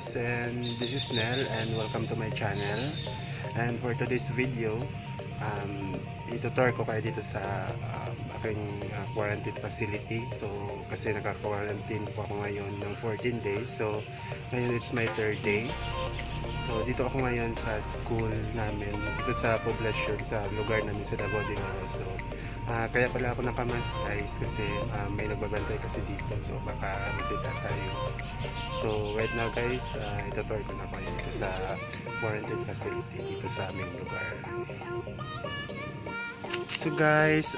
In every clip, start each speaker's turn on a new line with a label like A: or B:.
A: guys, and this is Nell and welcome to my channel. And for today's video, itutour ko kayo dito sa aking quarantine facility. So kasi naka-quarantine po ako ngayon ng 14 days. So ngayon it's my third day. So dito ako ngayon sa school namin, dito sa poblasyon, sa lugar namin sa Davao de Oro. So kaya pala ako nakamask guys kasi may nagbabantay kasi dito, so baka masita tayo. So right now guys, itutour ko na kayo dito sa quarantine facility dito sa aming lugar. So guys,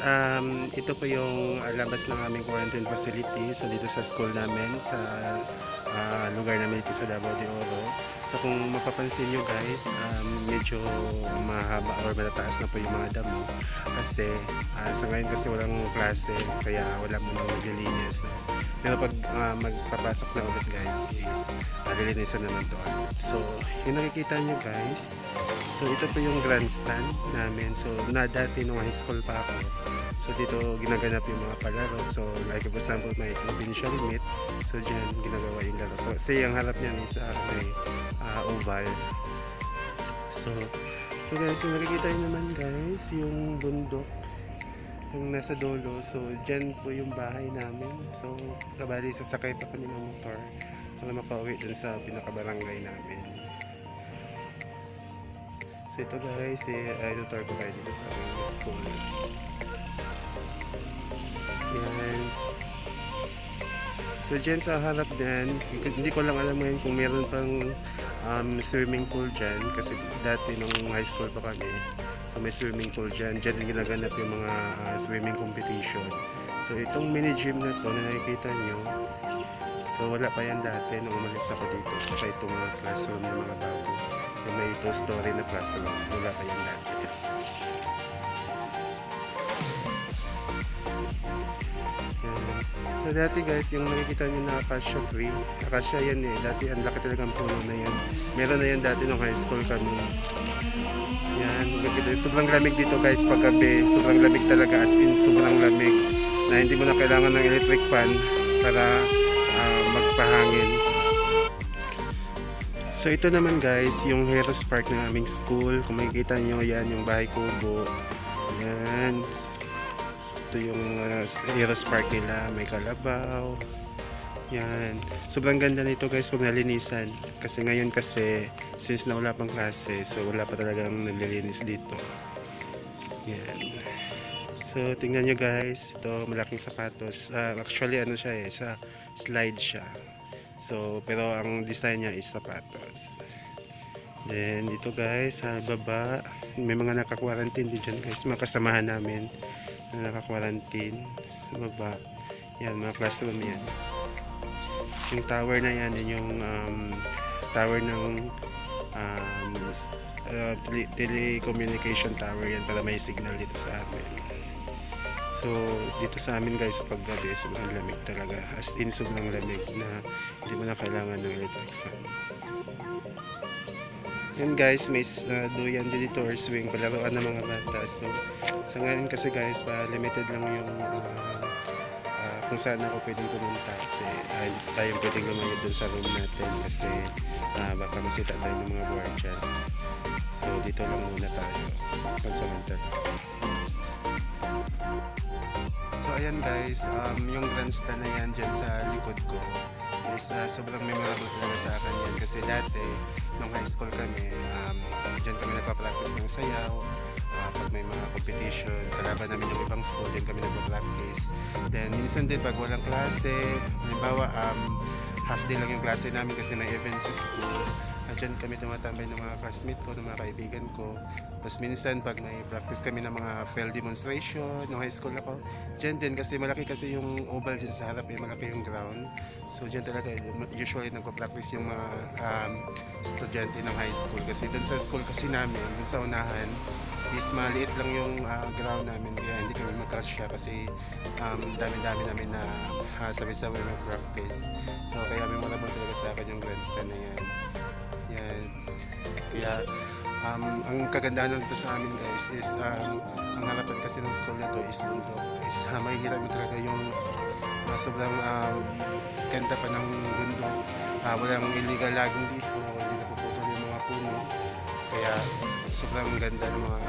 A: ito po yung labas ng aming quarantine facility. So dito sa school namin, sa lugar namin dito sa Davao de Oro. So kung mapapansin nyo guys, medyo mahaba or matataas na po yung mga damo. Kasi sa ngayon kasi walang klase, kaya wala mo nang maglilinis. Pero pag magpapasok na ulit guys, is lilinisan naman to ulit. So yung nakikita nyo guys, so ito po yung grandstand namin. So dati nung high school pa ako, so dito ginaganap yung mga palaro. So like for example may provincial meet, so dyan ginagawa yung laro. So kasi ang harap niyan is may oval. So guys, yung nakikita nyo naman guys, yung bundok yung nasa dulo. So dyan po yung bahay namin. So kabali sasakay pa kami ng motor para makauwi dun sa pinakabarangay namin. So ito guys, itutour ko kayo dito sa aming school. Yan. So dyan sa harap dyan, hindi ko lang alam ngayon kung meron pang swimming pool dyan. Kasi dati nung high school pa kami, so may swimming pool dyan. Dyan ginaganap yung mga swimming competition. So itong mini gym na to na nakikita nyo, so wala pa yan dati nung umalis ako dito. Saka itong mga classroom na mga bago, yung may 2-story na classroom, wala pa yan dati. So dati guys, yung nakikita nyo na acacia tree, acacia yan dati ang laki talagang puno na yan. Meron na yan dati nung high school kami. Yan, sobrang lamig dito guys paggabi, sobrang lamig talaga, as in sobrang lamig na hindi mo na kailangan ng electric fan para magpahangin. So ito naman guys, yung Heroes Park ng aming school. Kung makikita nyo, yan yung bahay kubo. Yan. Ito yung Heroes Park nila, may kalabaw. Yan. Sobrang ganda nito guys pag nalinisan. Kasi ngayon kasi, since na wala pang klase, so wala pa talagang nalilinis dito. Yan. So tingnan nyo guys, ito malaking sapatos. Actually ano siya sa slide siya. So pero ang design niya is sapatos. Then dito guys, sa baba, may mga naka-quarantine din dyan guys, mga kasamahan namin na naka-quarantine sa baba. Yan, mga classroom yan. Yung tower na yan, yung tower ng telecommunication tower yan, para may signal dito sa amin. So dito sa amin guys, pag gabi sobrang lamig talaga, as in sobrang lamig na hindi mo na kailangan ng electric fan. Yan guys, may duyan din dito or swing, palaruan ng mga bata. So sa ngayon kasi guys, limited lang yung kung saan ako pwedeng pumunta. Kasi hindi tayong pwedeng lumayo dun sa room natin kasi baka masita tayo ng mga guardian. So dito lang muna tayo pansamantala. So ayan guys, yung grandstand na yan dyan sa likod ko is sobrang memorable talaga sa akin yan. Kasi dati nung high school kami, dyan kami nagpa-practice ng sayaw. Pag may mga competition, kalaban namin yung ibang school, dyan kami nagpa-practice. Then minsan din pag walang klase, halimbawa half day lang yung klase namin kasi may event sa school, dyan kami tumatambay ng mga classmate ko, ng mga kaibigan ko. Tapos minsan pag may practice kami ng mga field demonstration, nung high school ako, dyan din kasi malaki kasi yung oval dyan sa harap, malaki yung ground. So dyan talaga usually nagpa-practice yung mga estudyante ng high school. Kasi dun sa school kasi namin, dun sa unahan, is maliit lang yung ground namin, kaya hindi kami magkasya kasi dami-dami namin na sabi-sabi mag-practice. So kaya memorable talaga sa akin yung grandstand na yan. Yan. Kaya ang kagandahan nito sa amin guys is ang harapan kasi ng school na to is bundok. Is mahihirap mo talaga yung sobrang ganda pa ng bundok. walang illegal logging dito, hindi napuputol yung mga puno. Kaya sobrang ganda ng mga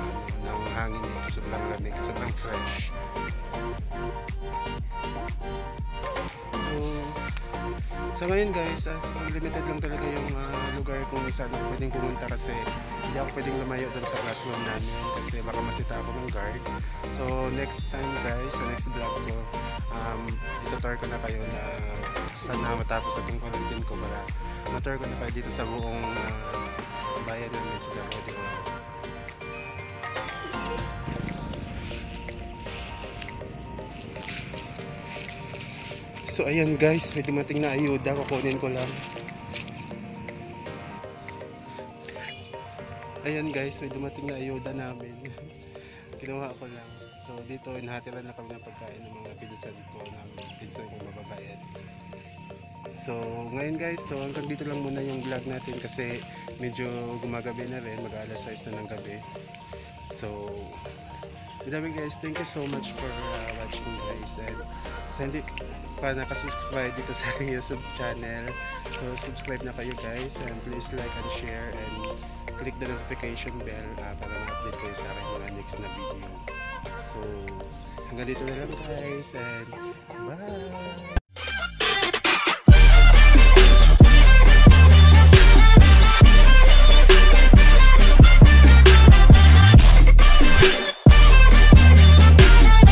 A: ng hangin dito, sobrang lamig, sobrang fresh. So, sa ngayon guys, limited lang talaga yung lugar kung saan ako pwedeng pumunta kasi hindi ako pwedeng lumayo doon sa classroom namin kasi baka masita ako ng guard. So next time guys, sa next vlog ko, itutour ko na kayo na sana matapos itong quarantine ko para matour ko na kayo dito sa buong bayan namin sa Davao de Oro. So ayan guys, may dumating na ayuda, kukunin ko lang. Ayan guys, may dumating na ayuda namin. Kinuha ko lang. So dito, inahatiran na kami ng pagkain ng mga pinsan ko, ng pinsan ko mababayan. So ngayon guys, so hanggang dito lang muna yung vlog natin kasi medyo gumagabi na rin, mag-alas 6 na ng gabi. So, with that guys, thank you so much for watching guys, and sa hindi pa nakasubscribe dito sa aking YouTube channel, so subscribe na kayo guys, and please like and share and click the notification bell para ma-update kayo sa aking mga next na video. So hanggang dito na lang guys, and bye!